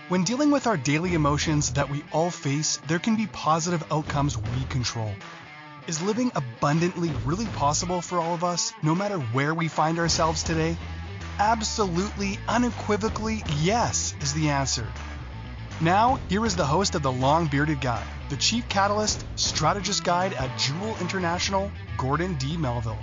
When dealing with our daily emotions that we all face, there can be positive outcomes we control. Is living abundantly really possible for all of us, no matter where we find ourselves today? Absolutely, unequivocally, yes is the answer. Now, here is the host of The Long Bearded Guy, the Chief Catalyst, Strategist Guide at Jewel International, Gordon D. Melville.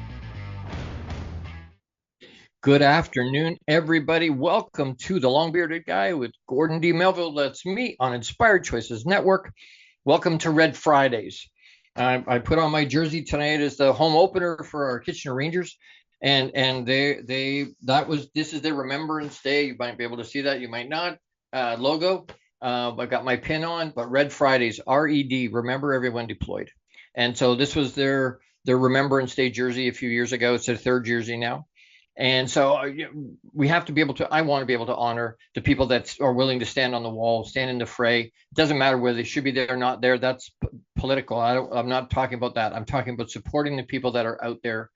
Good afternoon, everybody. Welcome to The Long Bearded Guy with Gordon D. Melville. That's me on Inspired Choices Network. Welcome to Red Fridays. I put on my jersey tonight as the home opener for our Kitchener Rangers, and this is their Remembrance Day. You might be able to see that, you might not. Logo. I've got my pin on, but Red Fridays, RED, Remember Everyone Deployed. And so this was their Remembrance Day jersey a few years ago. It's their third jersey now. And so we have to be able to, I want to be able to honor the people that are willing to stand on the wall, stand in the fray. It doesn't matter whether they should be there or not there. That's political. I'm not talking about that. I'm talking about supporting the people that are out there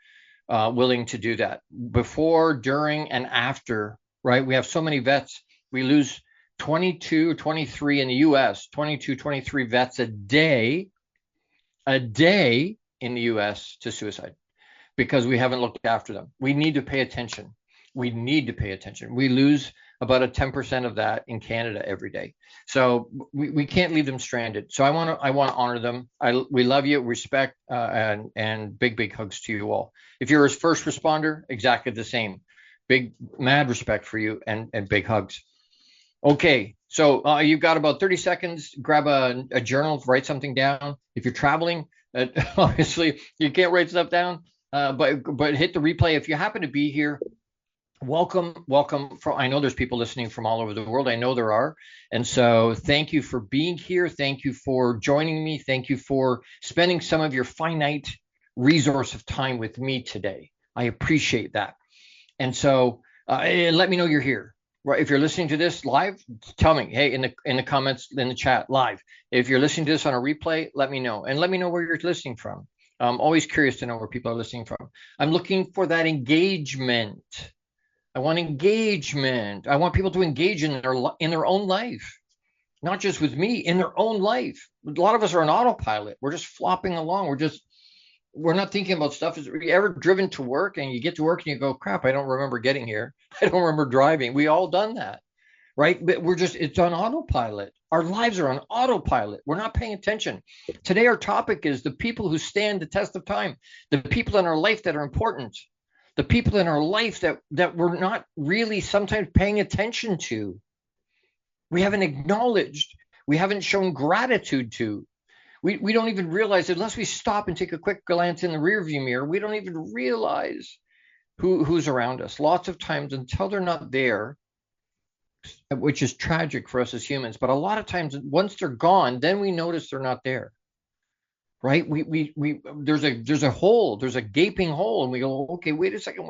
willing to do that before, during, and after, right? We have so many vets. We lose 22, 23 in the US, 22, 23 vets a day in the US to suicide, because we haven't looked after them. We need to pay attention. We need to pay attention. We lose about a 10% of that in Canada every day. So we can't leave them stranded. So I want to honor them. We love you, respect, and big hugs to you all. If you're a first responder, exactly the same. Big, mad respect for you and big hugs. Okay, so you've got about 30 seconds. Grab a journal, write something down. If you're traveling, obviously you can't write stuff down. But hit the replay. If you happen to be here, welcome. I know there's people listening from all over the world. I know there are. And so thank you for being here. Thank you for joining me. Thank you for spending some of your finite resource of time with me today. I appreciate that. And so let me know you're here. Right. If you're listening to this live, tell me, hey, in the comments, in the chat, live. If you're listening to this on a replay, let me know. And let me know where you're listening from. I'm always curious to know where people are listening from. I'm looking for that engagement. I want engagement. I want people to engage in their own life, not just with me, in their own life. A lot of us are on autopilot. We're just flopping along. We're not thinking about stuff. Have you ever driven to work and you get to work and you go, crap, I don't remember getting here. I don't remember driving. We all done that, right? But it's on autopilot. Our lives are on autopilot. We're not paying attention. Today, our topic is the people who stand the test of time, the people in our life that are important, the people in our life that we're not really sometimes paying attention to. We haven't acknowledged. We haven't shown gratitude to. We don't even realize, unless we stop and take a quick glance in the rearview mirror, we don't even realize who's around us. Lots of times, until they're not there, which is tragic for us as humans, but a lot of times once they're gone, then we notice they're not there, right? There's a hole, there's a gaping hole, and we go, okay, wait a second.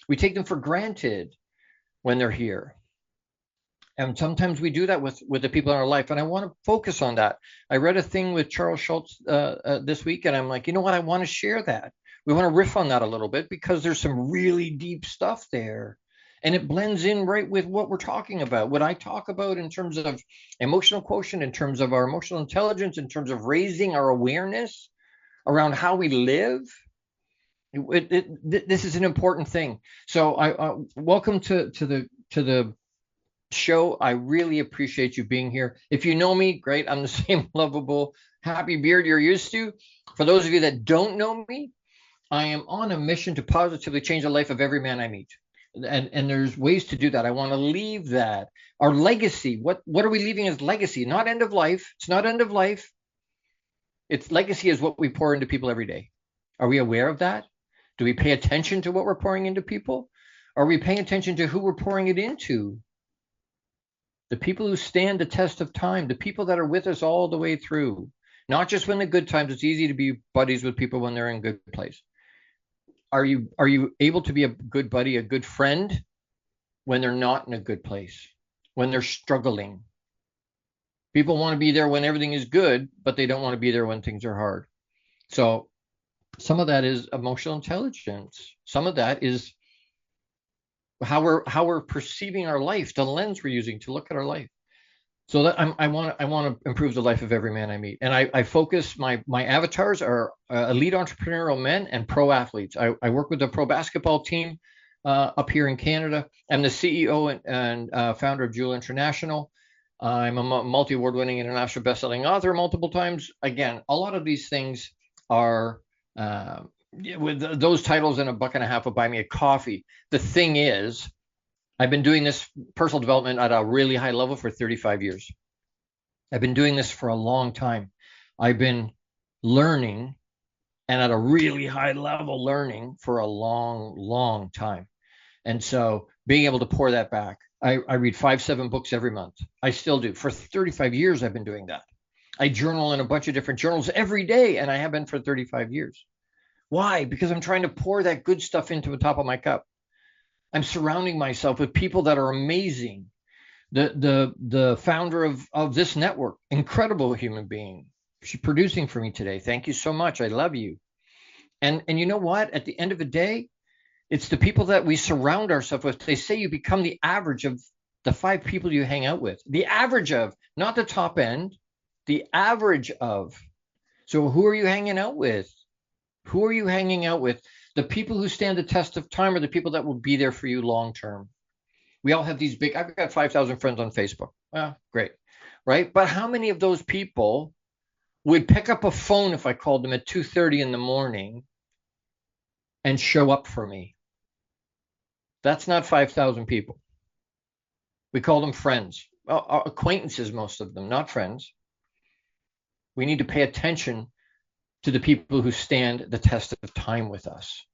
We take them for granted when they're here. And sometimes we do that with the people in our life, and I want to focus on that. I read a thing with Schulz this week, and I'm like, you know what? I want to share that. We want to riff on that a little bit, because there's some really deep stuff there. And it blends in right with what we're talking about. What I talk about in terms of emotional quotient, in terms of our emotional intelligence, in terms of raising our awareness around how we live. This is an important thing. So I welcome to the show. I really appreciate you being here. If you know me, great. I'm the same lovable, happy beard you're used to. For those of you that don't know me, I am on a mission to positively change the life of every man I meet. And there's ways to do that. I want to leave that. Our legacy, what are we leaving as legacy? Not end of life. It's not end of life. It's legacy is what we pour into people every day. Are we aware of that? Do we pay attention to what we're pouring into people? Are we paying attention to who we're pouring it into? The people who stand the test of time, the people that are with us all the way through, not just when the good times. It's easy to be buddies with people when they're in a good place. Are you able to be a good buddy, a good friend when they're not in a good place, when they're struggling? People want to be there when everything is good, but they don't want to be there when things are hard. So, some of that is emotional intelligence. Some of that is how we're perceiving our life, the lens we're using to look at our life. So that I want to improve the life of every man I meet, and I focus my avatars are elite entrepreneurial men and pro athletes. I work with the pro basketball team up here in Canada. I'm the CEO and founder of Jewel International. I'm a multi-award winning international best-selling author multiple times. Again, a lot of these things are with those titles and $1.50 will buy me a coffee. The thing is, I've been doing this personal development at a really high level for 35 years. I've been doing this for a long time. I've been learning and at a really high level learning for a long, long time. And so being able to pour that back, I read 5-7 books every month. I still do. For 35 years, I've been doing that. I journal in a bunch of different journals every day, and I have been for 35 years. Why? Because I'm trying to pour that good stuff into the top of my cup. I'm surrounding myself with people that are amazing. The founder of this network, incredible human being. She's producing for me today. Thank you so much. I love you. And you know what? At the end of the day, it's the people that we surround ourselves with. They say you become the average of the 5 people you hang out with. The average of, not the top end, the average of. So who are you hanging out with? Who are you hanging out with? The people who stand the test of time are the people that will be there for you long term. We all have these big, I've got 5,000 friends on Facebook. Great, right? But how many of those people would pick up a phone if I called them at 2:30 in the morning and show up for me? That's not 5,000 people. We call them friends, acquaintances, most of them, not friends. We need to pay attention to the people who stand the test of time with us.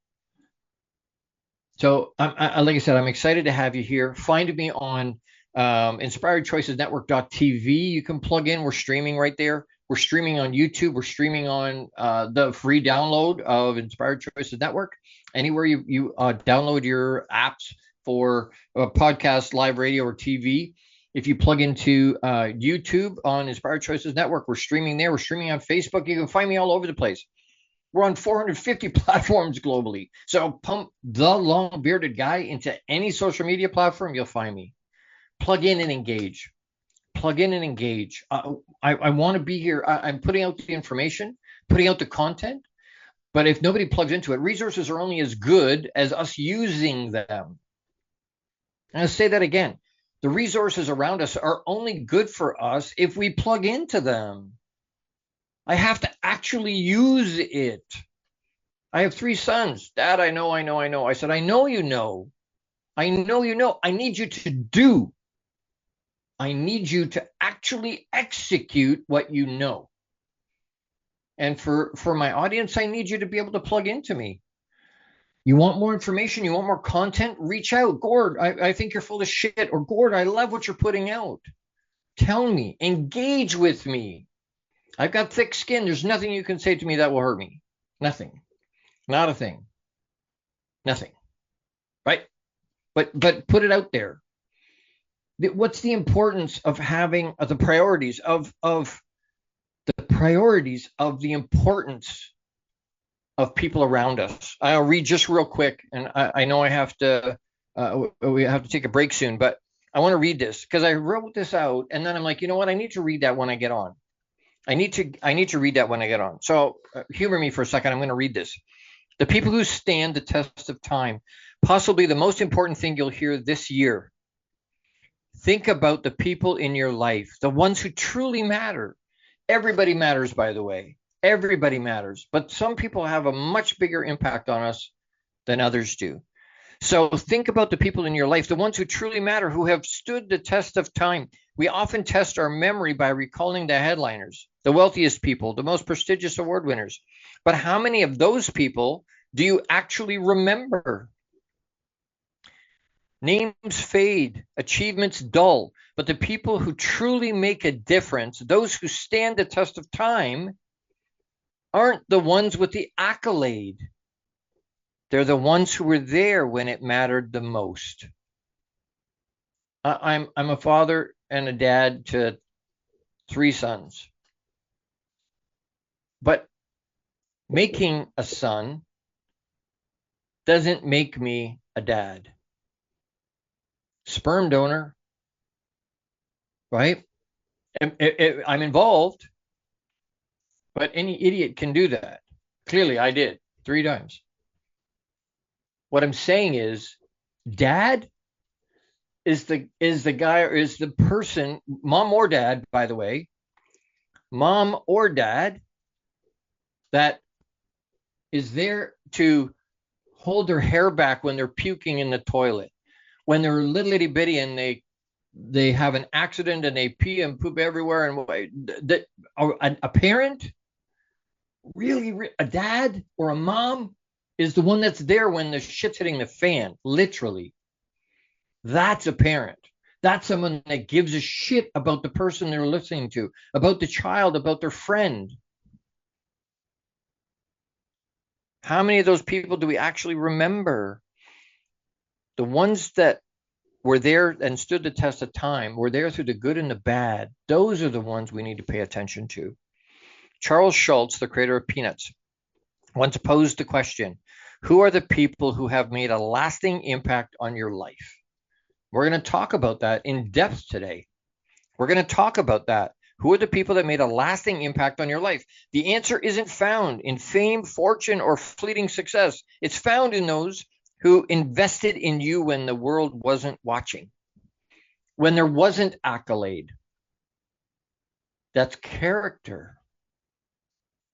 So, like I said, I'm excited to have you here. Find me on inspiredchoicesnetwork.tv. You can plug in. We're streaming right there. We're streaming on YouTube. We're streaming on the free download of Inspired Choices Network. Anywhere you download your apps for podcast, live radio, or TV. If you plug into YouTube on Inspired Choices Network, we're streaming there. We're streaming on Facebook. You can find me all over the place. We're on 450 platforms globally. So pump the long bearded guy into any social media platform, you'll find me. Plug in and engage. Plug in and engage. I want to be here. I'm putting out the information, putting out the content. But if nobody plugs into it, resources are only as good as us using them. And I'll say that again. The resources around us are only good for us if we plug into them. I have to actually use it. I have 3 sons. Dad, I know. I said, I know you know. I know you know. I need you to do. I need you to actually execute what you know. And for my audience, I need you to be able to plug into me. You want more information? You want more content? Reach out. Gord, I think you're full of shit. Or Gord, I love what you're putting out. Tell me. Engage with me. I've got thick skin. There's nothing you can say to me that will hurt me. Nothing. Not a thing. Nothing. Right? But put it out there. What's the importance of having the priorities of the importance of people around us? I'll read just real quick, and I know we have to take a break soon, but I want to read this because I wrote this out, and then I'm like, you know what? I need to read that when I get on. I need to read that when I get on. So humor me for a second. I'm going to read this. The people who stand the test of time, possibly the most important thing you'll hear this year. Think about the people in your life, the ones who truly matter. Everybody matters, by the way. Everybody matters. But some people have a much bigger impact on us than others do. So think about the people in your life, the ones who truly matter, who have stood the test of time. We often test our memory by recalling the headliners, the wealthiest people, the most prestigious award winners. But how many of those people do you actually remember? Names fade, achievements dull, but the people who truly make a difference, those who stand the test of time, aren't the ones with the accolade. They're the ones who were there when it mattered the most. I'm a father and a dad to 3 sons. But making a son doesn't make me a dad. sperm donor, right? I'm involved, but any idiot can do that. Clearly, I did 3 times. What I'm saying is, dad is the guy, or is the person, mom or dad, by the way, mom or dad, that is there to hold their hair back when they're puking in the toilet, when they're little itty bitty and they have an accident and they pee and poop everywhere. And that a parent, really, a dad or a mom, is the one that's there when the shit's hitting the fan, literally. That's a parent. That's someone that gives a shit about the person they're listening to, about the child, about their friend. How many of those people do we actually remember? The ones that were there and stood the test of time, were there through the good and the bad. Those are the ones we need to pay attention to. Charles Schulz, the creator of Peanuts, once posed the question, who are the people who have made a lasting impact on your life? We're going to talk about that in depth today. We're going to talk about that. Who are the people that made a lasting impact on your life? The answer isn't found in fame, fortune, or fleeting success. It's found in those who invested in you when the world wasn't watching, when there wasn't accolade. That's character.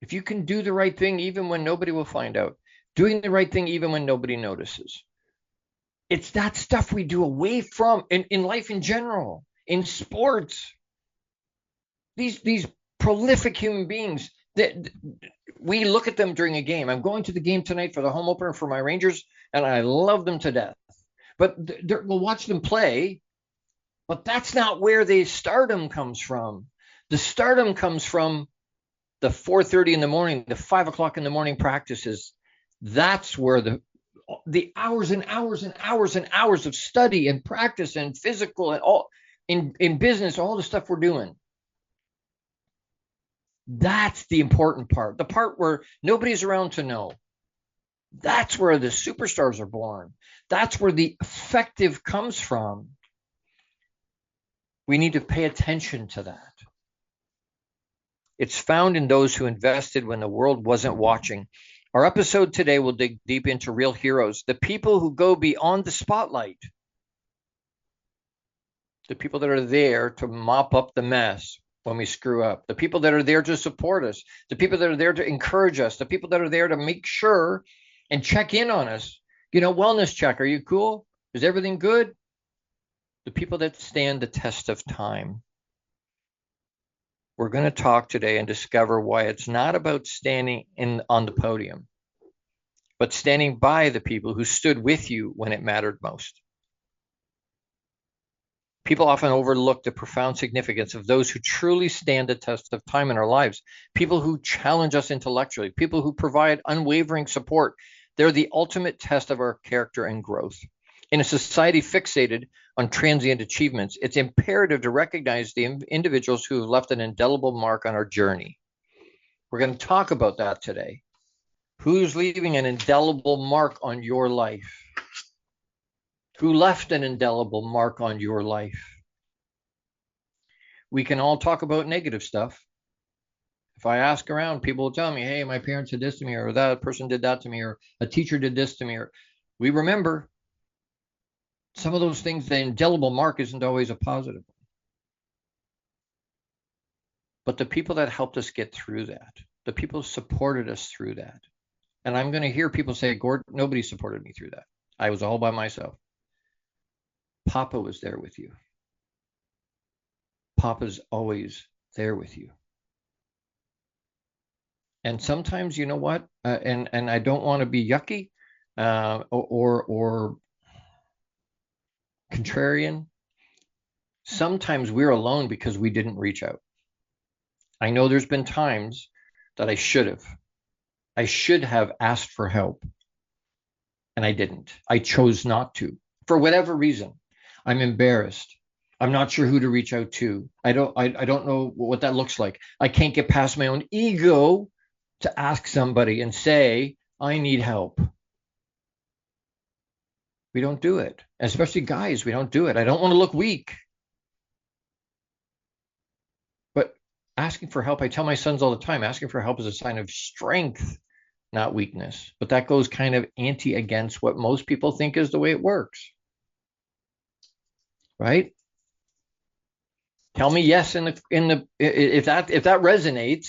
If you can do the right thing even when nobody will find out, doing the right thing even when nobody notices. It's that stuff we do away from in life in general, in sports. These prolific human beings, that we look at them during a game. I'm going to the game tonight for the home opener for my Rangers, and I love them to death. But we'll watch them play, but that's not where the stardom comes from. The stardom comes from the 4:30 in the morning, the 5 o'clock in the morning practices. That's where the hours and hours and hours and hours of study and practice and physical and all in business, all the stuff we're doing. That's the important part, the part where nobody's around to know. That's where the superstars are born. That's where the effective comes from. We need to pay attention to that. It's found in those who invested when the world wasn't watching. Our episode today will dig deep into real heroes, the people who go beyond the spotlight, the people that are there to mop up the mess when we screw up, the people that are there to support us, the people that are there to encourage us, the people that are there to make sure and check in on us. Wellness check. Are you cool? Is everything good? The people that stand the test of time. We're going to talk today and discover why it's not about standing on the podium, but standing by the people who stood with you when it mattered most. People often overlook the profound significance of those who truly stand the test of time in our lives, people who challenge us intellectually, people who provide unwavering support. They're the ultimate test of our character and growth. In a society fixated on transient achievements, it's imperative to recognize the individuals who have left an indelible mark on our journey. We're going to talk about that today. Who's leaving an indelible mark on your life? Who left an indelible mark on your life? We can all talk about negative stuff. If I ask around, people will tell me, hey, my parents did this to me, or that person did that to me, or a teacher did this to me. Or we remember some of those things. The indelible mark isn't always a positive. But the people that helped us get through that, the people who supported us through that. And I'm going to hear people say, Gord, nobody supported me through that. I was all by myself. Papa was there with you. Papa's always there with you. And sometimes, you know what? And I don't want to be yucky or contrarian. Sometimes we're alone because we didn't reach out. I know there's been times that I should have. I should have asked for help. And I didn't. I chose not to. For whatever reason. I'm embarrassed. I'm not sure who to reach out to. I don't know what that looks like. I can't get past my own ego to ask somebody and say, I need help. We don't do it. Especially guys, we don't do it. I don't want to look weak. But asking for help, I tell my sons all the time, asking for help is a sign of strength, not weakness. But that goes kind of against what most people think is the way it works. Right? Tell me yes if that resonates,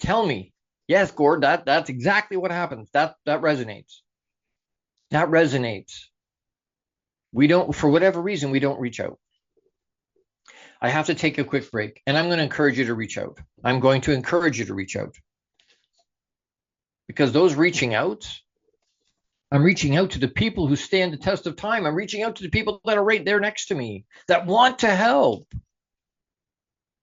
tell me. Yes, Gord, that's exactly what happens. That resonates. That resonates. We don't, for whatever reason, we don't reach out. I have to take a quick break, and I'm going to encourage you to reach out. I'm going to encourage you to reach out. Because those reaching out, I'm reaching out to the people who stand the test of time. I'm reaching out to the people that are right there next to me that want to help.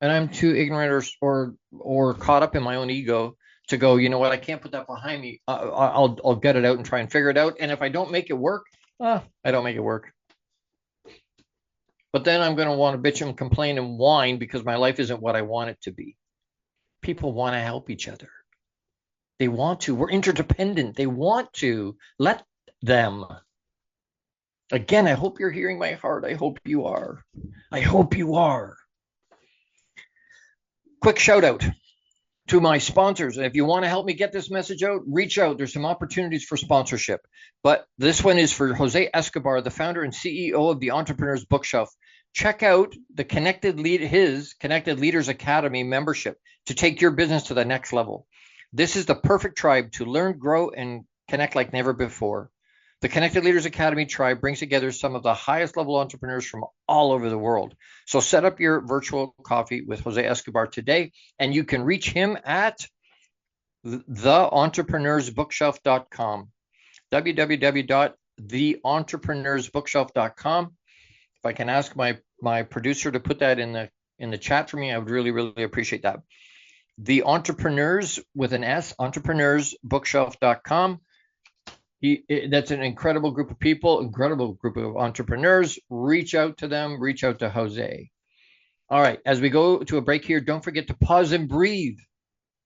And I'm too ignorant or caught up in my own ego to go, you know what, I can't put that behind me. I'll get it out and try and figure it out. And if I don't make it work, I don't make it work. But then I'm going to want to bitch and complain and whine because my life isn't what I want it to be. People want to help each other. They want to. We're interdependent. They want to. Let them. Again, I hope you're hearing my heart. I hope you are. I hope you are. Quick shout out to my sponsors. If you want to help me get this message out, reach out. There's some opportunities for sponsorship. But this one is for Jose Escobar, the founder and CEO of the Entrepreneur's Bookshelf. Check out the his Connected Leaders Academy membership to take your business to the next level. This is the perfect tribe to learn, grow, and connect like never before. The Connected Leaders Academy tribe brings together some of the highest level entrepreneurs from all over the world. So set up your virtual coffee with Jose Escobar today, and you can reach him at theentrepreneursbookshelf.com, www.theentrepreneursbookshelf.com. If I can ask my producer to put that in the chat for me, I would really, really appreciate that. The Entrepreneurs with an S, entrepreneursbookshelf.com. That's an incredible group of people, incredible group of entrepreneurs. Reach out to them, reach out to Jose. All right, as we go to a break here, don't forget to pause and breathe.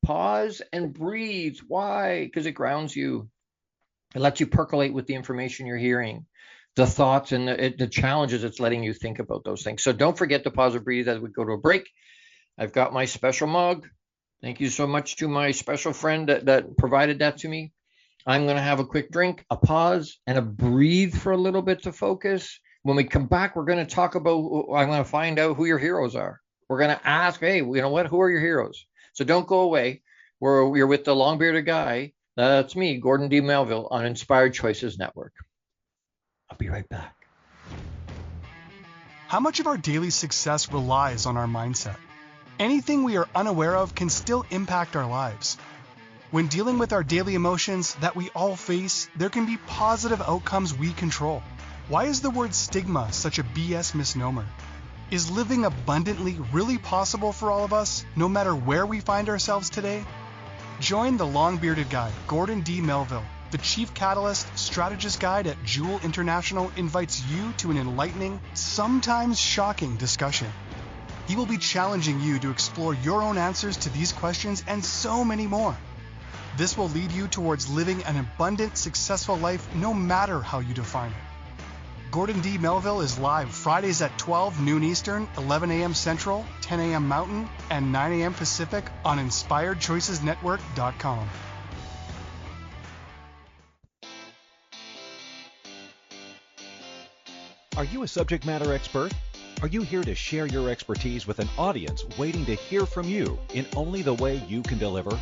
Pause and breathe. Why? Because it grounds you. It lets you percolate with the information you're hearing, the thoughts and the challenges it's letting you think about those things. So don't forget to pause and breathe as we go to a break. I've got my special mug. Thank you so much to my special friend that provided that to me. I'm going to have a quick drink, a pause, and a breathe for a little bit to focus. When we come back, we're going to talk about, I'm going to find out who your heroes are. We're going to ask, hey, you know what? Who are your heroes? So don't go away. You're with the long-bearded guy. That's me, Gordon D. Melville, on Inspired Choices Network. I'll be right back. How much of our daily success relies on our mindset? Anything we are unaware of can still impact our lives. When dealing with our daily emotions that we all face, there can be positive outcomes we control. Why is the word stigma such a BS misnomer? Is living abundantly really possible for all of us, no matter where we find ourselves today? Join the long-bearded guy, Gordon D. Melville. The Chief Catalyst Strategist Guide at Jewel International invites you to an enlightening, sometimes shocking discussion. He will be challenging you to explore your own answers to these questions and so many more. This will lead you towards living an abundant, successful life no matter how you define it. Gordon D. Melville is live Fridays at 12 noon Eastern, 11 a.m. Central, 10 a.m. Mountain, and 9 a.m. Pacific on InspiredChoicesNetwork.com. Are you a subject matter expert? Are you here to share your expertise with an audience waiting to hear from you in only the way you can deliver?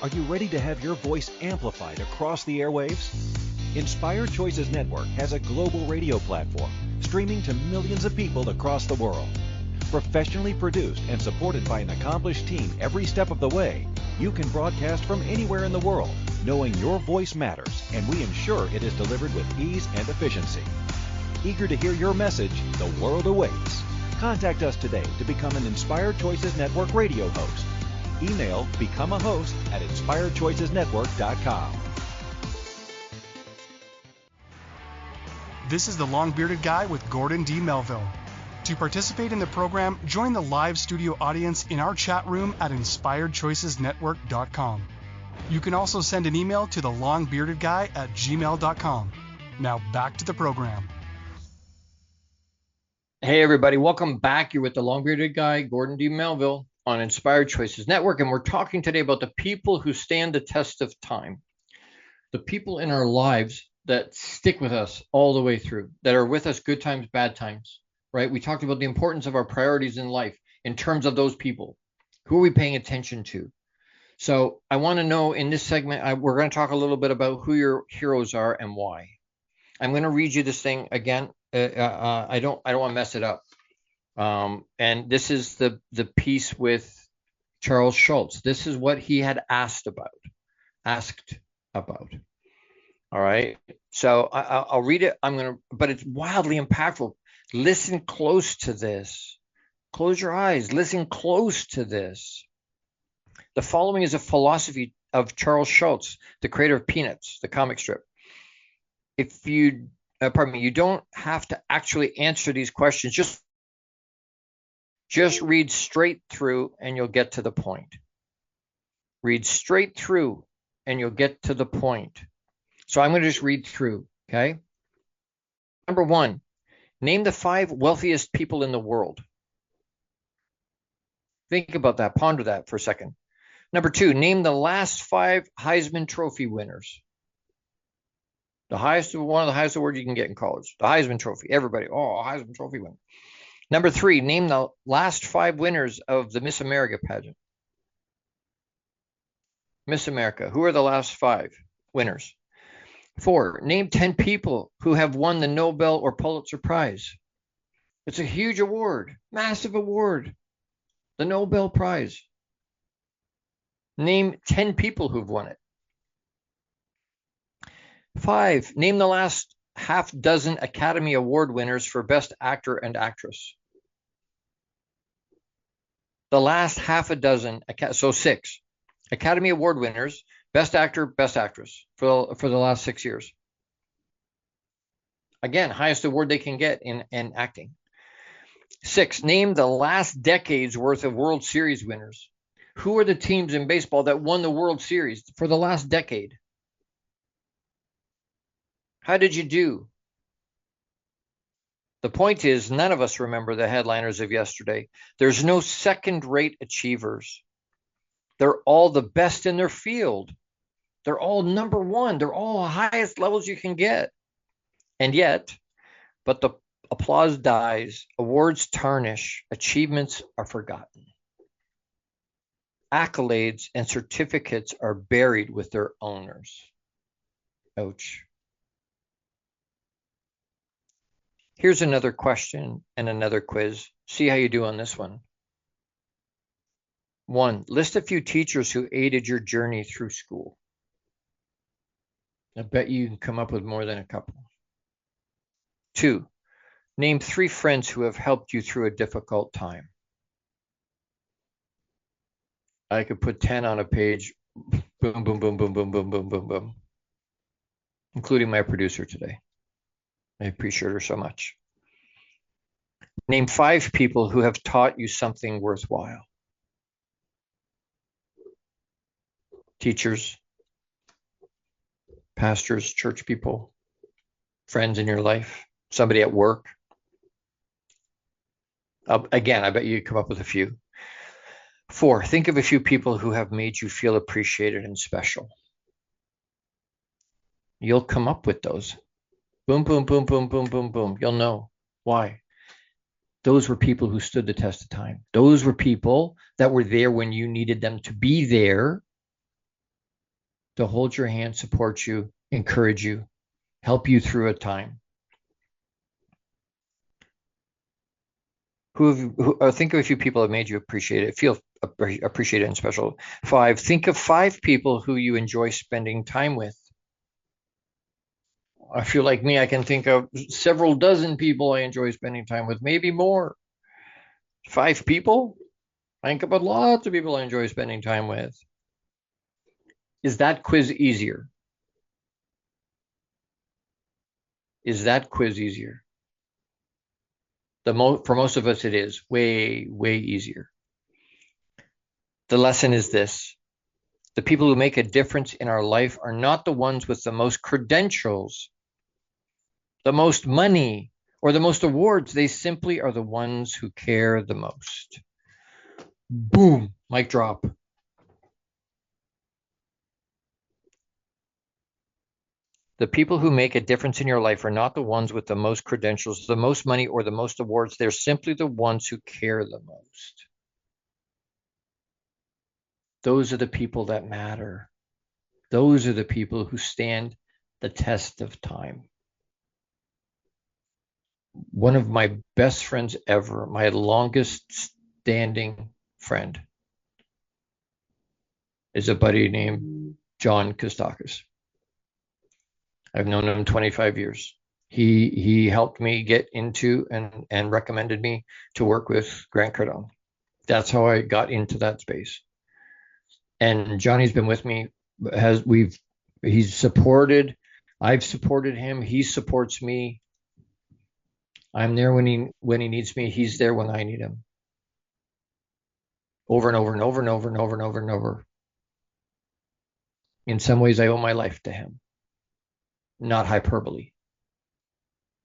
Are you ready to have your voice amplified across the airwaves? Inspired Choices Network has a global radio platform streaming to millions of people across the world. Professionally produced and supported by an accomplished team every step of the way, you can broadcast from anywhere in the world, knowing your voice matters, and we ensure it is delivered with ease and efficiency. Eager to hear your message, the world awaits. Contact us today to become an Inspired Choices Network radio host. Email become a host at inspiredchoicesnetwork.com. This is the long-bearded guy with Gordon D. Melville. To participate in the program, join the live studio audience in our chat room at inspiredchoicesnetwork.com. You can also send an email to thelongbeardedguy@gmail.com. Now back to the program. Hey, everybody. Welcome back. You're with the long-bearded guy, Gordon D. Melville, on Inspired Choices Network. And we're talking today about the people who stand the test of time. The people in our lives that stick with us all the way through, that are with us good times, bad times, right? We talked about the importance of our priorities in life in terms of those people. Who are we paying attention to? So I want to know in this segment, we're going to talk a little bit about who your heroes are and why. I'm going to read you this thing again. I don't want to mess it up. And this is the piece with Charles Schulz. This is what he had asked about. All right. So I'll read it. But it's wildly impactful. Listen close to this. Close your eyes. Listen close to this. The following is a philosophy of Charles Schulz, the creator of Peanuts, the comic strip. If you, you don't have to actually answer these questions. Just read straight through and you'll get to the point. Read straight through and you'll get to the point. So I'm going to just read through, okay? Number 1, name the 5 wealthiest people in the world. Think about that. Ponder that for a second. Number 2, name the last 5 Heisman Trophy winners. One of the highest awards you can get in college. The Heisman Trophy. Everybody, Heisman Trophy winner. Number 3, name the last 5 winners of the Miss America pageant. Miss America. Who are the last 5 winners? 4, name 10 people who have won the Nobel or Pulitzer Prize. It's a huge award, massive award. The Nobel Prize. Name 10 people who've won it. 5, name the last half dozen Academy Award winners for Best Actor and Actress. The last half a dozen, so 6 Academy Award winners, Best Actor, Best Actress for the last 6 years. Again, highest award they can get in acting. 6, name the last decade's worth of World Series winners. Who are the teams in baseball that won the World Series for the last decade? How did you do? The point is, none of us remember the headliners of yesterday. There's no second-rate achievers. They're all the best in their field. They're all number 1. They're all highest levels you can get. And yet, but the applause dies, awards tarnish, achievements are forgotten. Accolades and certificates are buried with their owners. Ouch. Here's another question and another quiz. See how you do on this one. 1, list a few teachers who aided your journey through school. I bet you can come up with more than a couple. 2, name 3 friends who have helped you through a difficult time. I could put 10 on a page. Boom, boom, boom, boom, boom, boom, boom, boom, boom. Including my producer today. I appreciate her so much. Name 5 people who have taught you something worthwhile. Teachers, pastors, church people, friends in your life, somebody at work. Again, I bet you come up with a few. 4, think of a few people who have made you feel appreciated and special. You'll come up with those. Boom, boom, boom, boom, boom, boom, boom. You'll know why. Those were people who stood the test of time. Those were people that were there when you needed them to be there, to hold your hand, support you, encourage you, help you through a time. Think of a few people who have made you feel appreciated and special. 5, think of 5 people who you enjoy spending time with. I feel like me, I can think of several dozen people I enjoy spending time with, maybe more. 5 people? I think about lots of people I enjoy spending time with. Is that quiz easier? Is that quiz easier? For most of us, it is way, way easier. The lesson is this. The people who make a difference in our life are not the ones with the most credentials. the most money, or the most awards. They simply are the ones who care the most. Boom, mic drop. The people who make a difference in your life are not the ones with the most credentials, the most money, or the most awards. They're simply the ones who care the most. Those are the people that matter. Those are the people who stand the test of time. One of my best friends ever, my longest standing friend, is a buddy named John Kostakis. I've known him 25 years. He helped me get into and recommended me to work with Grant Cardone. That's how I got into that space. And Johnny's been with me. He's supported. I've supported him. He supports me. I'm there when he needs me. He's there when I need him. Over and over and over and over and over and over and over. In some ways, I owe my life to him. Not hyperbole.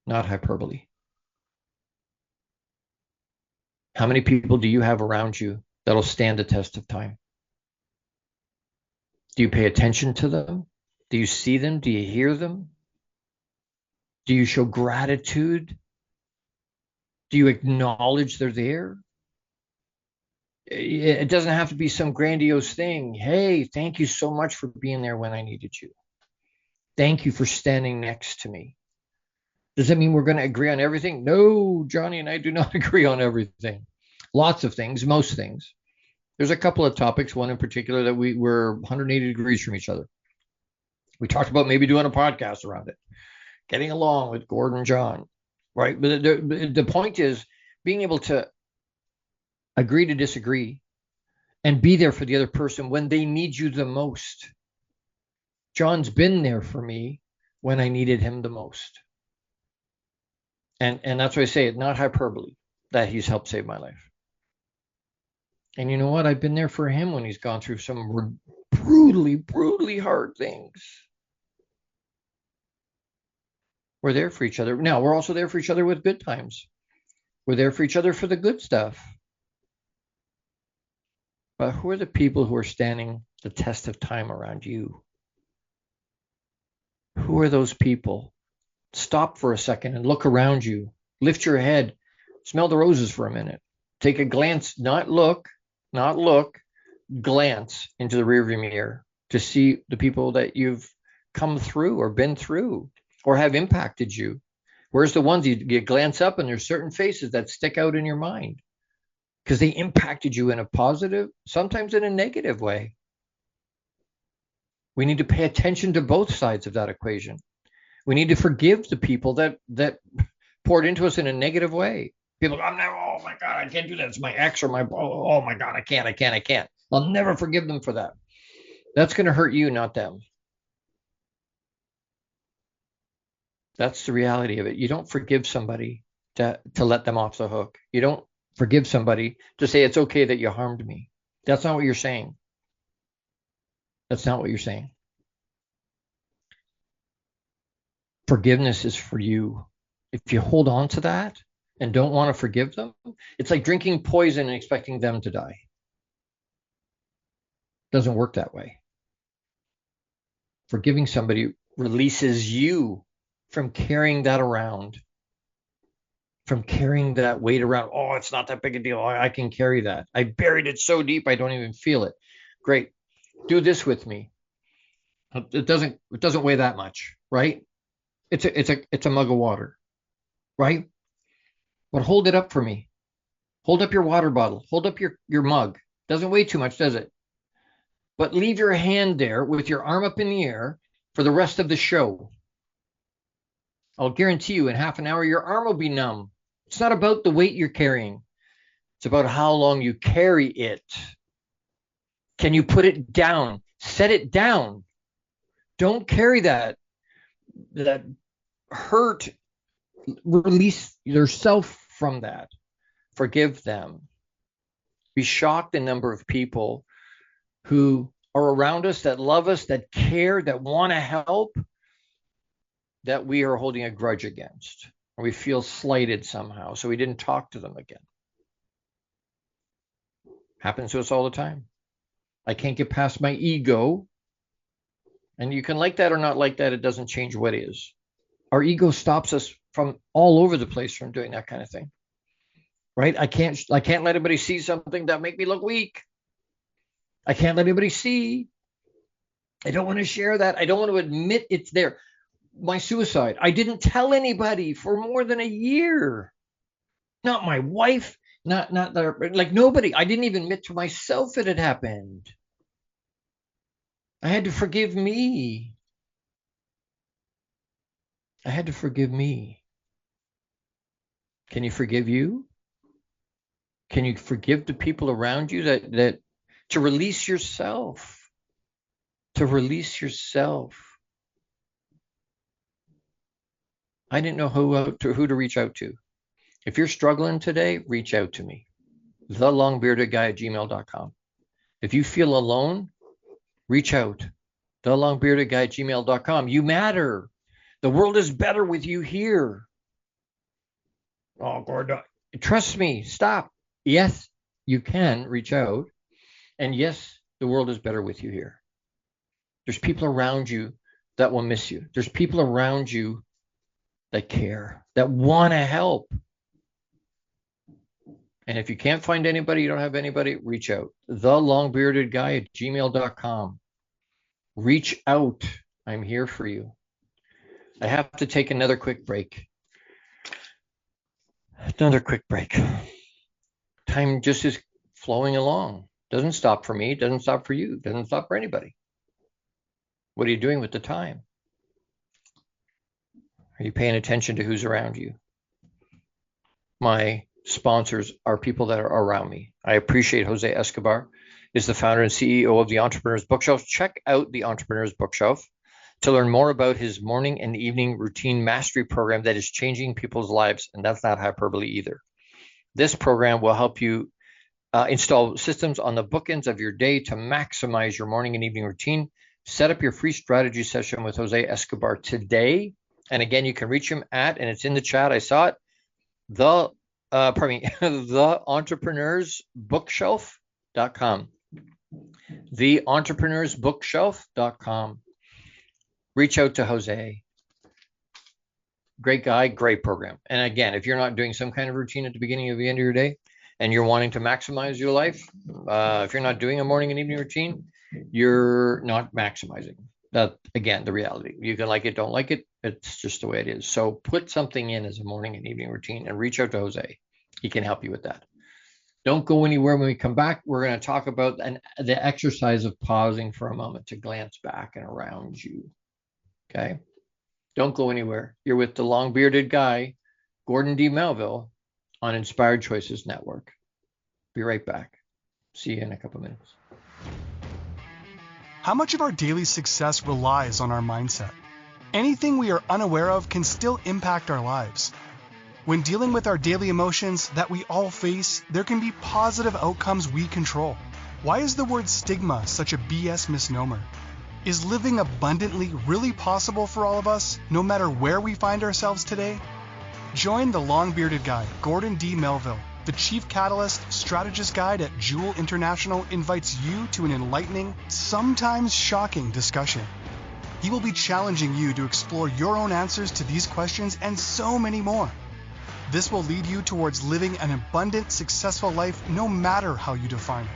Not hyperbole. How many people do you have around you that'll stand the test of time? Do you pay attention to them? Do you see them? Do you hear them? Do you show gratitude? Do you acknowledge they're there? It doesn't have to be some grandiose thing. Hey, thank you so much for being there when I needed you. Thank you for standing next to me. Does that mean we're going to agree on everything? No, Johnny and I do not agree on everything. Lots of things, most things. There's a couple of topics, one in particular that we were 180 degrees from each other. We talked about maybe doing a podcast around it, getting along with Gordon John, right? But the point is being able to agree to disagree and be there for the other person when they need you the most. John's been there for me when I needed him the most. And that's why I say it, not hyperbole, that he's helped save my life. And you know what? I've been there for him when he's gone through some brutally hard things. We're there for each other. Now, we're also there for each other with good times. We're there for each other for the good stuff. But who are the people who are standing the test of time around you? Who are those people? Stop for a second and look around you. Lift your head. Smell the roses for a minute. Take a glance, not look, glance into the rearview mirror to see the people that you've come through or been through or have impacted you. Where's the ones you glance up and there's certain faces that stick out in your mind because they impacted you in a positive, sometimes in a negative way. We need to pay attention to both sides of that equation. We need to forgive the people that poured into us in a negative way. People, oh my God, I can't do that. It's my ex or oh my God, I can't. I'll never forgive them for that. That's going to hurt you, not them. That's the reality of it. You don't forgive somebody to let them off the hook. You don't forgive somebody to say it's okay that you harmed me. That's not what you're saying. That's not what you're saying. Forgiveness is for you. If you hold on to that and don't want to forgive them, it's like drinking poison and expecting them to die. It doesn't work that way. Forgiving somebody releases you from carrying that around, from carrying that weight around. Oh, it's not that big a deal. I can carry that. I buried it so deep I don't even feel it. Great. Do this with me. It doesn't weigh that much, right? It's a mug of water, right? But hold it up for me. Hold up your water bottle. Hold up your mug. Doesn't weigh too much, does it? But leave your hand there with your arm up in the air for the rest of the show. I'll guarantee you in half an hour, your arm will be numb. It's not about the weight you're carrying. It's about how long you carry it. Can you put it down? Set it down. Don't carry that hurt. Release yourself from that. Forgive them. Be shocked the number of people who are around us, that love us, that care, that want to help, that we are holding a grudge against, or we feel slighted somehow, so we didn't talk to them again. Happens to us all the time. I can't get past my ego. And you can like that or not like that. It doesn't change what is. Our ego stops us from all over the place from doing that kind of thing. Right? I can't let anybody see something that make me look weak. I can't let anybody see. I don't want to share that. I don't want to admit it's there. My suicide. I didn't tell anybody for more than a year. Not my wife. Not like nobody. I didn't even admit to myself it had happened. I had to forgive me. I had to forgive me. Can you forgive you? Can you forgive the people around you that to release yourself? To release yourself. I didn't know who to reach out to. If you're struggling today, reach out to me. thelongbeardedguy@gmail.com. If you feel alone, reach out. thelongbeardedguy@gmail.com. You matter. The world is better with you here. Oh, Gordon, trust me. Stop. Yes, you can reach out. And yes, the world is better with you here. There's people around you that will miss you. There's people around you that care, that want to help. And if you can't find anybody, you don't have anybody, reach out. thelongbeardedguy@gmail.com. Reach out. I'm here for you. I have to take another quick break. Another quick break. Time just is flowing along. Doesn't stop for me. Doesn't stop for you. Doesn't stop for anybody. What are you doing with the time? Are you paying attention to who's around you? My sponsors are people that are around me. I appreciate Jose Escobar, is the founder and CEO of the Entrepreneur's Bookshelf. Check out the Entrepreneur's Bookshelf to learn more about his morning and evening routine mastery program that is changing people's lives. And that's not hyperbole either. This program will help you install systems on the bookends of your day to maximize your morning and evening routine. Set up your free strategy session with Jose Escobar today. And again, you can reach him at, and it's in the chat, I saw it, the entrepreneursbookshelf.com. Theentrepreneursbookshelf.com. Reach out to Jose. Great guy, great program. And again, if you're not doing some kind of routine at the beginning of the end of your day and you're wanting to maximize your life, if you're not doing a morning and evening routine, you're not maximizing. That, again, the reality. You can like it, don't like it. It's just the way it is. So put something in as a morning and evening routine and reach out to Jose. He can help you with that. Don't go anywhere. When we come back, we're going to talk about the exercise of pausing for a moment to glance back and around you. Okay? Don't go anywhere. You're with the long-bearded guy, Gordon D. Melville, on Inspired Choices Network. Be right back. See you in a couple minutes. How much of our daily success relies on our mindset? Anything we are unaware of can still impact our lives. When dealing with our daily emotions that we all face, there can be positive outcomes we control. Why is the word stigma such a BS misnomer? Is living abundantly really possible for all of us, no matter where we find ourselves today? Join the long-bearded guy, Gordon D. Melville. The Chief Catalyst Strategist Guide at Jewel International invites you to an enlightening, sometimes shocking discussion. He will be challenging you to explore your own answers to these questions and so many more. This will lead you towards living an abundant, successful life no matter how you define it.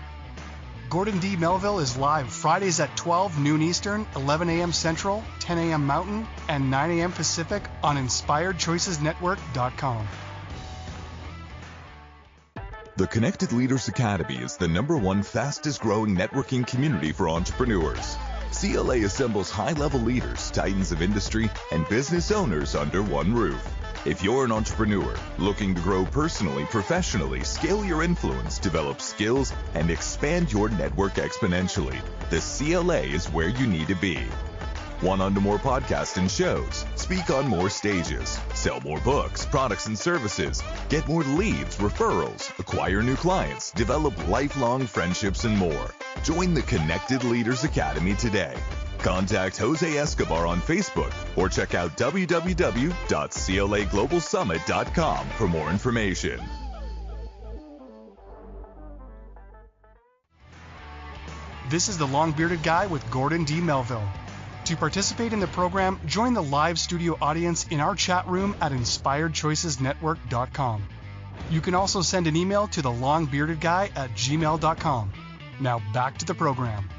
Gordon D. Melville is live Fridays at 12 noon Eastern, 11 a.m. Central, 10 a.m. Mountain, and 9 a.m. Pacific on InspiredChoicesNetwork.com. The Connected Leaders Academy is the #1 fastest growing networking community for entrepreneurs. CLA assembles high-level leaders, titans of industry, and business owners under one roof. If you're an entrepreneur looking to grow personally, professionally, scale your influence, develop skills, and expand your network exponentially, the CLA is where you need to be. Want on to more podcasts and shows, speak on more stages, sell more books, products, and services, get more leads, referrals, acquire new clients, develop lifelong friendships, and more. Join the Connected Leaders Academy today. Contact Jose Escobar on Facebook or check out www.claglobalsummit.com for more information. This is the Long Bearded Guy with Gordon D. Melville. To participate in the program, join the live studio audience in our chat room at inspiredchoicesnetwork.com. You can also send an email to thelongbeardedguy@gmail.com. Now back to the program.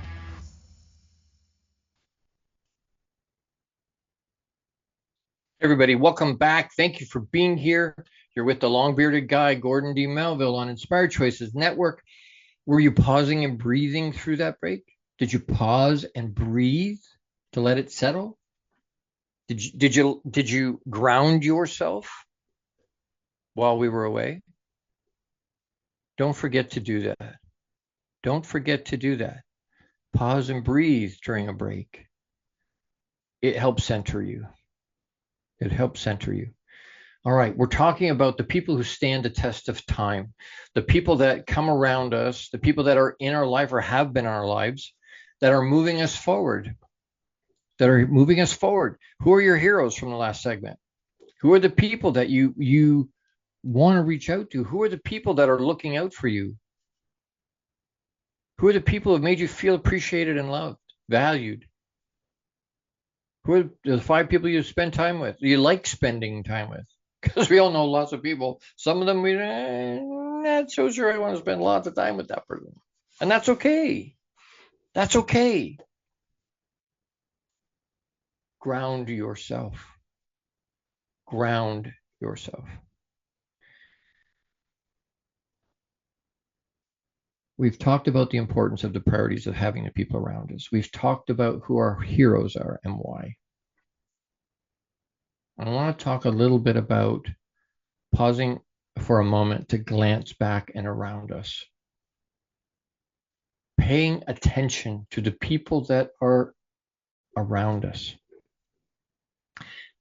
Everybody, welcome back. Thank you for being here. You're with the Long Bearded Guy, Gordon D. Melville on Inspired Choices Network. Were you pausing and breathing through that break? Did you pause and breathe to let it settle? Did you ground yourself while we were away? Don't forget to do that. Don't forget to do that. Pause and breathe during a break. It helps center you. It helps center you. All right, we're talking about the people who stand the test of time, the people that come around us, the people that are in our life or have been in our lives, that are moving us forward, Who are your heroes from the last segment? Who are the people that you want to reach out to? Who are the people that are looking out for you? Who are the people who have made you feel appreciated and loved, valued? Who are the 5 people you spend time with? You like spending time with? Because we all know lots of people. Some of them, not so sure I want to spend lots of time with that person. And that's okay. That's okay. Ground yourself. Ground yourself. We've talked about the importance of the priorities of having the people around us. We've talked about who our heroes are and why. I want to talk a little bit about pausing for a moment to glance back and around us. Paying attention to the people that are around us.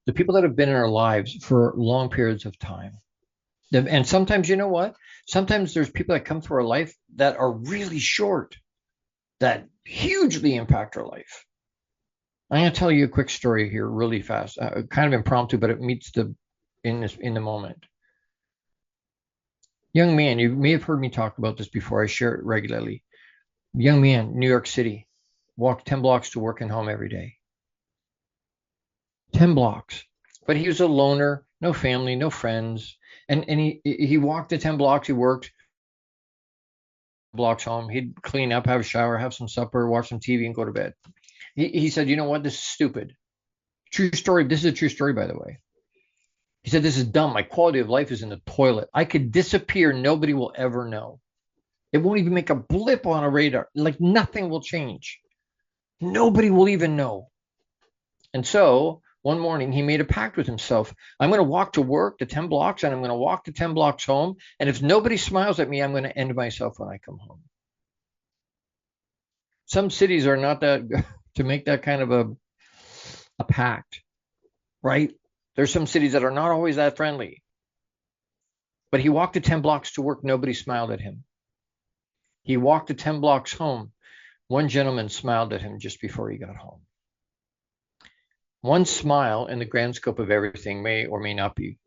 The people that have been in our lives for long periods of time. And sometimes, you know what? Sometimes there's people that come through our life that are really short, that hugely impact our life. I'm going to tell you a quick story here really fast, kind of impromptu, but it meets in the moment. Young man, you may have heard me talk about this before. I share it regularly. Young man, New York City, walked 10 blocks to work and home every day. 10 blocks. But he was a loner, no family, no friends. And he walked the 10 blocks, he worked blocks home. He'd clean up, have a shower, have some supper, watch some TV, and go to bed. He said, you know what? This is stupid. True story. This is a true story, by the way. He said, this is dumb. My quality of life is in the toilet. I could disappear. Nobody will ever know. It won't even make a blip on a radar. Like nothing will change. Nobody will even know. And so one morning he made a pact with himself. I'm going to walk to work the 10 blocks and I'm going to walk the 10 blocks home. And if nobody smiles at me, I'm going to end myself when I come home. Some cities are not that to make that kind of a pact, right? There's some cities that are not always that friendly. But he walked the 10 blocks to work. Nobody smiled at him. He walked the 10 blocks home. One gentleman smiled at him just before he got home. One smile in the grand scope of everything may or may not be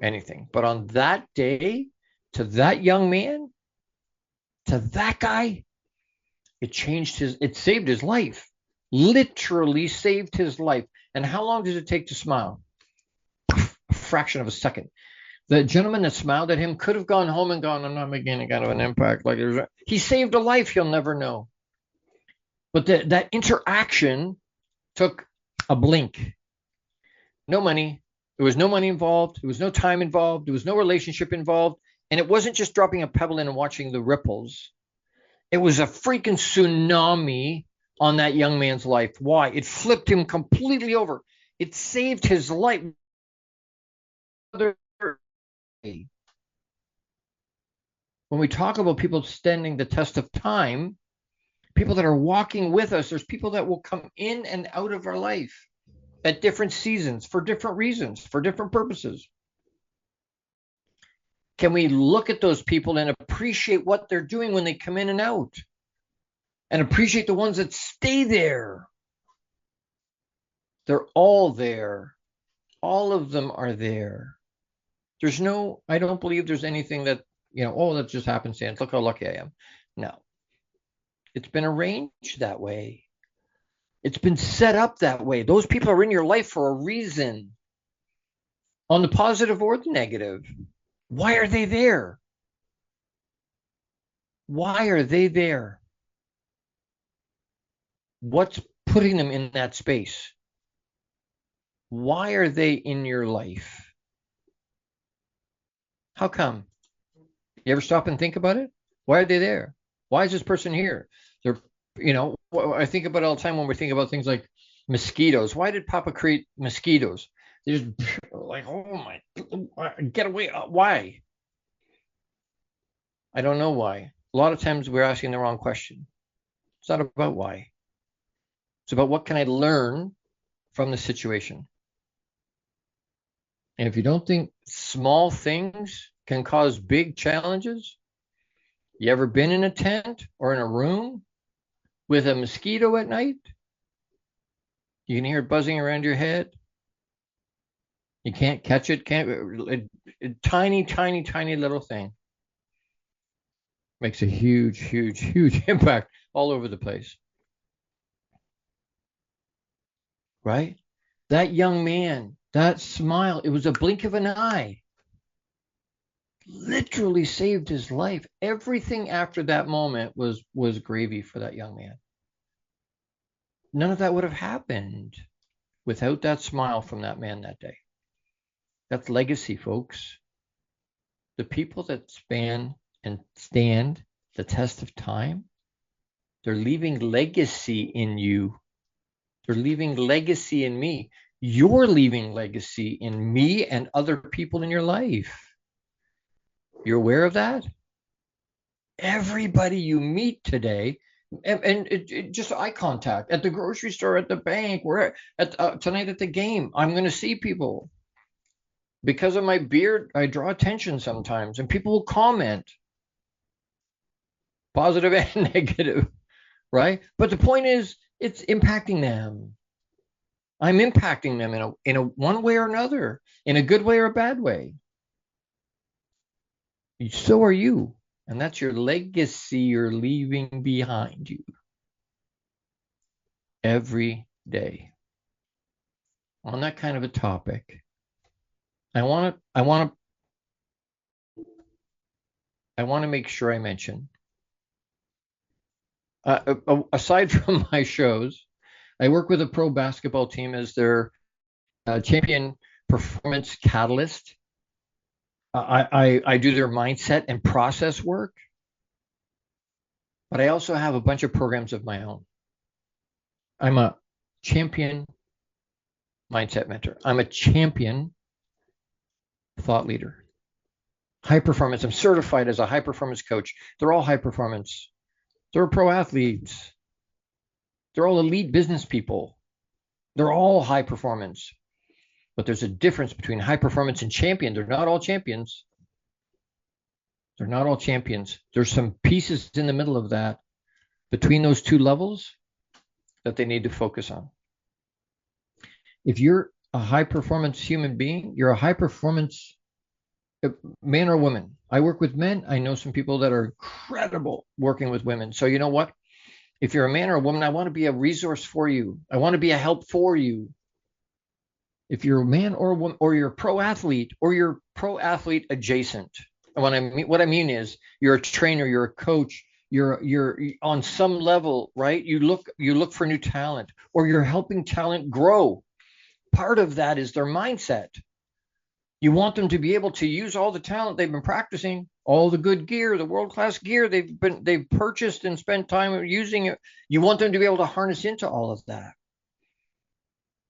anything. But on that day, to that young man, to that guy, it saved his life. Literally saved his life. And how long does it take to smile? A fraction of a second. The gentleman that smiled at him could have gone home and gone, I'm not making any kind of an impact. He saved a life he'll never know. But that interaction took a blink. No money. There was no money involved. There was no time involved. There was no relationship involved. And it wasn't just dropping a pebble in and watching the ripples. It was a freaking tsunami on that young man's life. Why? It flipped him completely over. It saved his life. When we talk about people standing the test of time, people that are walking with us, there's people that will come in and out of our life at different seasons, for different reasons, for different purposes. Can we look at those people and appreciate what they're doing when they come in and out? And appreciate the ones that stay there? They're all there. All of them are there. There's no, I don't believe there's anything that, oh, that just happenstance. Look how lucky I am. No. It's been arranged that way. It's been set up that way. Those people are in your life for a reason, on the positive or the negative. Why are they there? Why are they there? What's putting them in that space? Why are they in your life? How come? You ever stop and think about it? Why are they there? Why is this person here? They're, I think about it all the time when we think about things like mosquitoes. Why did Papa create mosquitoes? They're just like, oh my, get away. Why? I don't know why. A lot of times we're asking the wrong question. It's not about why. It's about what can I learn from the situation. And if you don't think small things can cause big challenges, you ever been in a tent or in a room with a mosquito at night? You can hear it buzzing around your head. You can't catch it. Tiny, tiny, tiny little thing makes a huge, huge, huge impact all over the place. Right? That young man, that smile, it was a blink of an eye. Literally saved his life. Everything after that moment was gravy for that young man. None of that would have happened without that smile from that man that day. That's legacy, folks. The people that span and stand the test of time, they're leaving legacy in you. They're leaving legacy in me. You're leaving legacy in me and other people in your life. You're aware of that? Everybody you meet today, and it just eye contact at the grocery store, at the bank, we're at tonight at the game. I'm going to see people. Because of my beard, I draw attention sometimes, and people will comment, positive and negative, right? But the point is, it's impacting them. I'm impacting them in a one way or another, in a good way or a bad way. So are you, and that's your legacy you're leaving behind you every day. On that kind of a topic, I want to make sure I mention, aside from my shows, I work with a pro basketball team as their champion performance catalyst. I do their mindset and process work, but I also have a bunch of programs of my own. I'm a champion mindset mentor. I'm a champion thought leader. High performance. I'm certified as a high performance coach. They're all high performance. They're pro athletes. They're all elite business people. They're all high performance. But there's a difference between high performance and champion. They're not all champions. They're not all champions. There's some pieces in the middle of that, between those two levels, that they need to focus on. If you're a high performance human being, you're a high performance man or woman. I work with men. I know some people that are incredible working with women. So you know what? If you're a man or a woman, I want to be a resource for you. I want to be a help for you. If you're a man or a woman, or you're a pro athlete, or you're pro athlete adjacent, and what I mean is you're a trainer, you're a coach, you're on some level, right? You look for new talent, or you're helping talent grow. Part of that is their mindset. You want them to be able to use all the talent they've been practicing, all the good gear, the world-class gear they've purchased and spent time using it. You want them to be able to harness into all of that.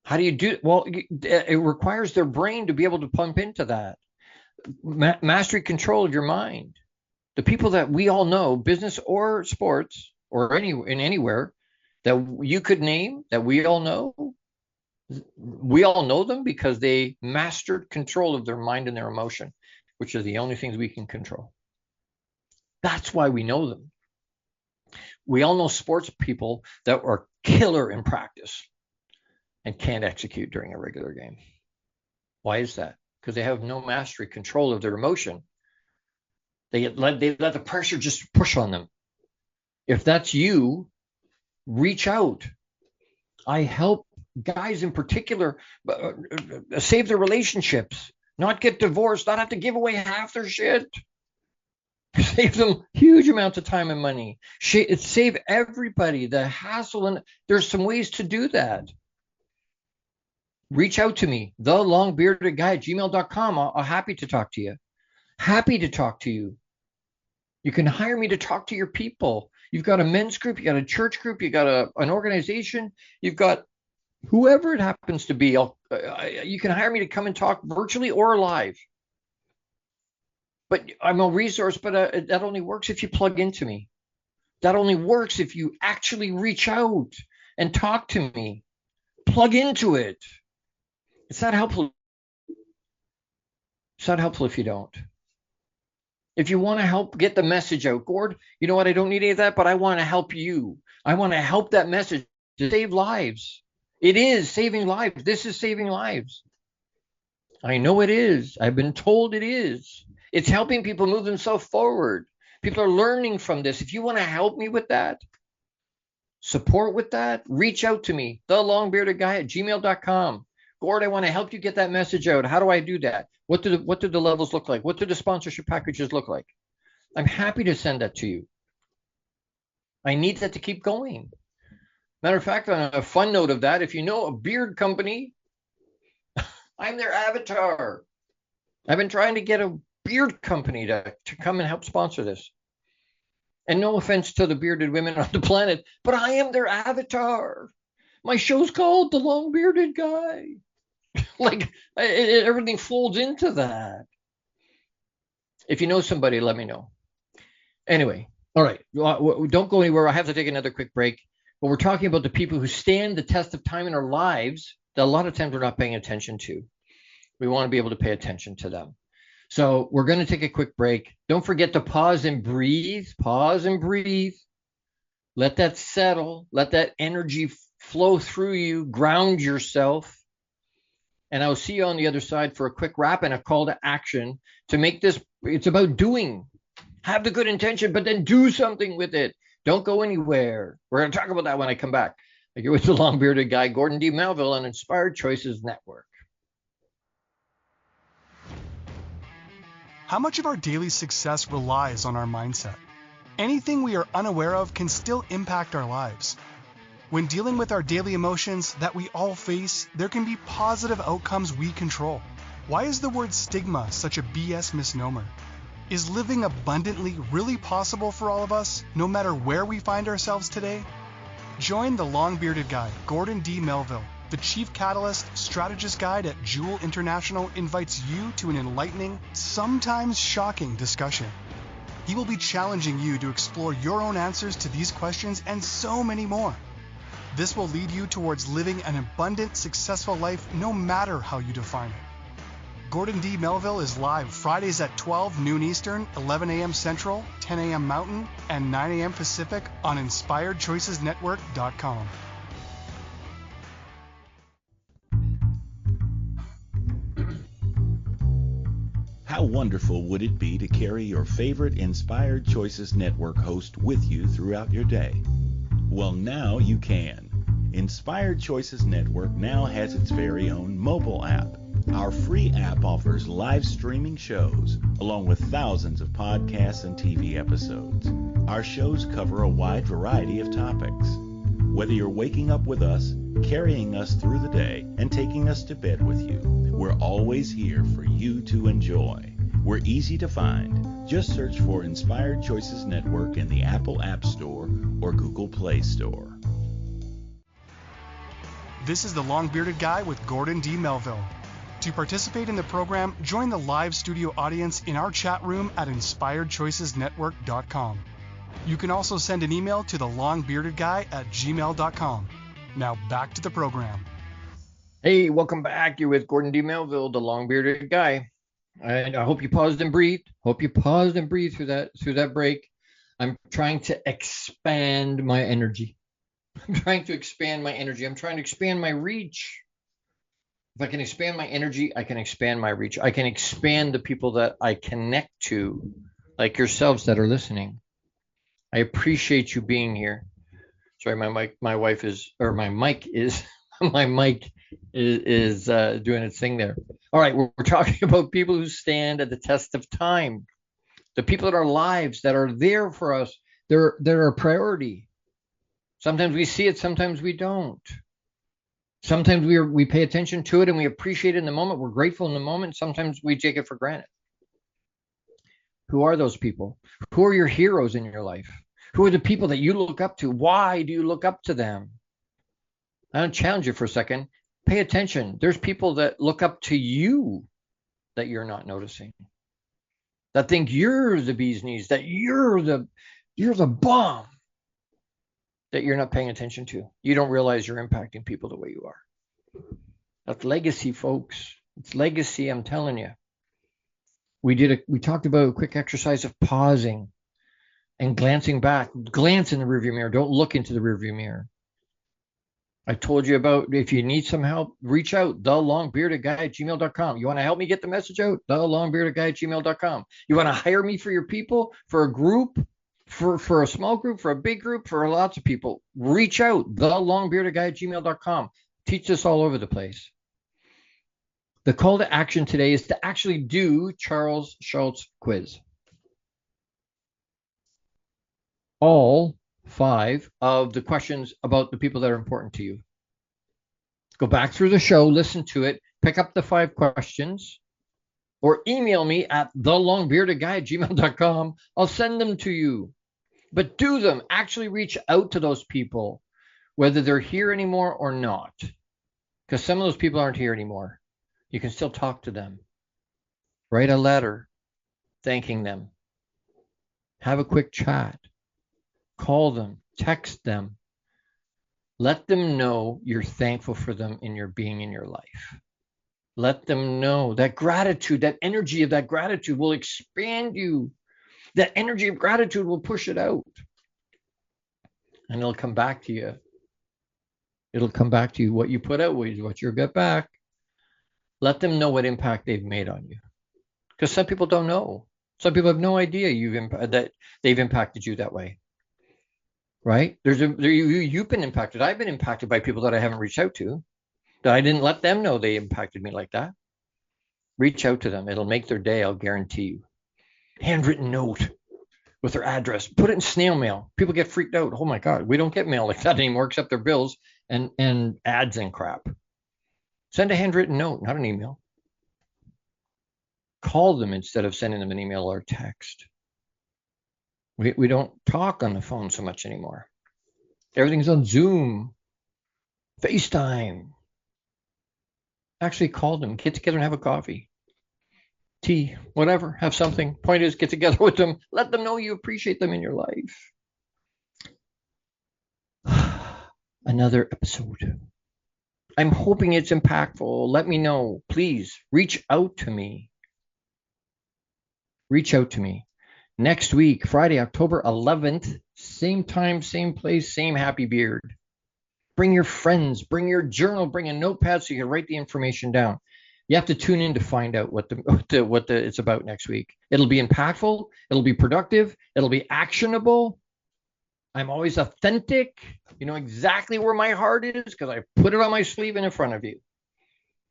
How do you do it? Well, it requires their brain to be able to pump into that. Mastery, control of your mind. The people that we all know, business or sports or anywhere that you could name, that we all know them because they mastered control of their mind and their emotion, which are the only things we can control. That's why we know them. We all know sports people that are killer in practice. and can't execute during a regular game. Why is that? Because they have no mastery control of their emotion. They let the pressure just push on them. If that's you, reach out. I help guys in particular save their relationships, not get divorced, not have to give away half their shit. Save them huge amounts of time and money. Save everybody the hassle, and there's some ways to do that. Reach out to me, thelongbeardedguy@gmail.com. I'm happy to talk to you. Happy to talk to you. You can hire me to talk to your people. You've got a men's group, you got a church group, you got an organization, you've got whoever it happens to be. You can hire me to come and talk virtually or live. But I'm a resource, but that only works if you plug into me. That only works if you actually reach out and talk to me. Plug into it. It's not helpful. It's not helpful if you don't. If you want to help get the message out, Gord, you know what? I don't need any of that, but I want to help you. I want to help that message to save lives. It is saving lives. This is saving lives. I know it is. I've been told it is. It's helping people move themselves forward. People are learning from this. If you want to help me with that, support with that, reach out to me, thelongbeardedguy@gmail.com. Gord, I want to help you get that message out. How do I do that? What do the levels look like? What do the sponsorship packages look like? I'm happy to send that to you. I need that to keep going. Matter of fact, on a fun note of that, if you know a beard company, I'm their avatar. I've been trying to get a beard company to come and help sponsor this. And no offense to the bearded women on the planet, but I am their avatar. My show's called The Long Bearded Guy. Like, everything folds into that. If you know somebody, let me know. Anyway, all right. Don't go anywhere. I have to take another quick break. But we're talking about the people who stand the test of time in our lives that a lot of times we're not paying attention to. We want to be able to pay attention to them. So we're going to take a quick break. Don't forget to pause and breathe. Pause and breathe. Let that settle. Let that energy flow through you. Ground yourself. And I'll see you on the other side for a quick wrap and a call to action to make this. It's about doing. Have the good intention, but then do something with it. Don't go anywhere. We're going to talk about that when I come back. You're with the Long Bearded Guy, Gordon D. Melville, on Inspired Choices Network. How much of our daily success relies on our mindset? Anything we are unaware of can still impact our lives. When dealing with our daily emotions that we all face, there can be positive outcomes we control. Why is the word stigma such a BS misnomer? Is living abundantly really possible for all of us, no matter where we find ourselves today? Join the Long Bearded Guy, Gordon D. Melville. The Chief Catalyst Strategist Guide at Jewel International invites you to an enlightening, sometimes shocking discussion. He will be challenging you to explore your own answers to these questions and so many more. This will lead you towards living an abundant, successful life no matter how you define it. Gordon D. Melville is live Fridays at 12 noon Eastern, 11 a.m. Central, 10 a.m. Mountain, and 9 a.m. Pacific on InspiredChoicesNetwork.com. How wonderful would it be to carry your favorite Inspired Choices Network host with you throughout your day? Well, now you can. Inspired Choices Network now has its very own mobile app. Our free app offers live streaming shows, along with thousands of podcasts and TV episodes. Our shows cover a wide variety of topics. Whether you're waking up with us, carrying us through the day, and taking us to bed with you, we're always here for you to enjoy. We're easy to find. Just search for Inspired Choices Network in the Apple App Store or Google Play Store. This is the Long Bearded Guy with Gordon D. Melville. To participate in the program, join the live studio audience in our chat room at InspiredChoicesNetwork.com. You can also send an email to thelongbeardedguy@gmail.com. Now back to the program. Hey, welcome back. You're with Gordon D. Melville, the Long Bearded Guy. And I hope you paused and breathed. Hope you paused and breathed through that break. I'm trying to expand my energy. I'm trying to expand my energy. I'm trying to expand my reach. If I can expand my energy, I can expand my reach. I can expand the people that I connect to, like yourselves that are listening. I appreciate you being here. Sorry, my mic is doing its thing there. All right, we're talking about people who stand at the test of time. The people in our lives that are there for us, they're a priority. Sometimes we see it, sometimes we don't. Sometimes we pay attention to it and we appreciate it in the moment. We're grateful in the moment. Sometimes we take it for granted. Who are those people? Who are your heroes in your life? Who are the people that you look up to? Why do you look up to them? I'll challenge you for a second. Pay attention. There's people that look up to you that you're not noticing, that think you're the bee's knees, that you're the bomb, that you're not paying attention to. You don't realize you're impacting people the way you are. That's legacy, folks. It's legacy, I'm telling you. We talked about a quick exercise of pausing and glancing back. Glance in the rearview mirror. Don't look into the rearview mirror. I told you about, if you need some help, reach out, thelongbeardedguy@gmail.com. You want to help me get the message out? thelongbeardedguy@gmail.com. You want to hire me for your people, for a group, for a small group, for a big group, for lots of people? Reach out, thelongbeardedguy@gmail.com. Teach this all over the place. The call to action today is to actually do Charles Schulz quiz. All 5 of the questions about the people that are important to you. Go back through the show, listen to it, pick up the 5 questions, or email me at thelongbeardedguy@gmail.com. I'll send them to you. But do them. Actually reach out to those people, whether they're here anymore or not. Because some of those people aren't here anymore. You can still talk to them. Write a letter thanking them. Have a quick chat. Call them, text them. Let them know you're thankful for them in your being in your life. Let them know that gratitude, that energy of that gratitude will expand you. That energy of gratitude will push it out. And it'll come back to you. It'll come back to you. What you put out is what you'll get back. Let them know what impact they've made on you. Because some people don't know. Some people have no idea that they've impacted you that way. Right? You've been impacted. I've been impacted by people that I haven't reached out to, that I didn't let them know they impacted me like that. Reach out to them. It'll make their day, I'll guarantee you. Handwritten note with their address. Put it in snail mail. People get freaked out. Oh my God, we don't get mail like that anymore except their bills and ads and crap. Send a handwritten note, not an email. Call them instead of sending them an email or text. We don't talk on the phone so much anymore. Everything's on Zoom, FaceTime. Actually call them, get together and have a coffee, tea, whatever, have something. Point is, get together with them. Let them know you appreciate them in your life. Another episode. I'm hoping it's impactful. Let me know. Please reach out to me. Reach out to me. Next week, Friday, October 11th, same time, same place, same happy beard. Bring your friends, bring your journal, bring a notepad so you can write the information down. You have to tune in to find out what it's about next week. It'll be impactful. It'll be productive. It'll be actionable. I'm always authentic. You know exactly where my heart is because I put it on my sleeve and in front of you.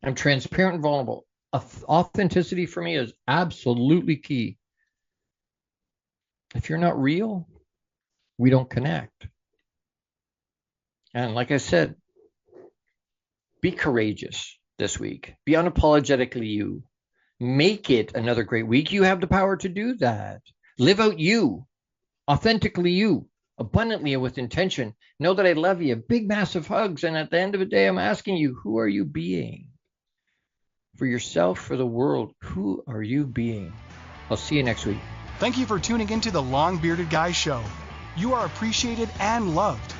I'm transparent and vulnerable. Authenticity for me is absolutely key. If you're not real, we don't connect. And like I said, be courageous this week. Be unapologetically you. Make it another great week. You have the power to do that. Live out you, authentically you, abundantly and with intention. Know that I love you. Big, massive hugs. And at the end of the day, I'm asking you, who are you being? For yourself, for the world, who are you being? I'll see you next week. Thank you for tuning into the Long Bearded Guy Show. You are appreciated and loved.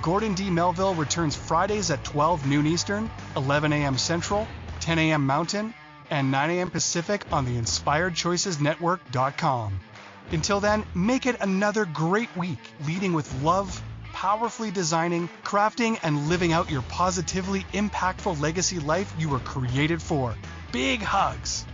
Gordon D. Melville returns Fridays at 12 noon Eastern, 11 a.m. Central, 10 a.m. Mountain, and 9 a.m. Pacific on the InspiredChoicesNetwork.com. Until then, make it another great week, leading with love, powerfully designing, crafting, and living out your positively impactful legacy life you were created for. Big hugs!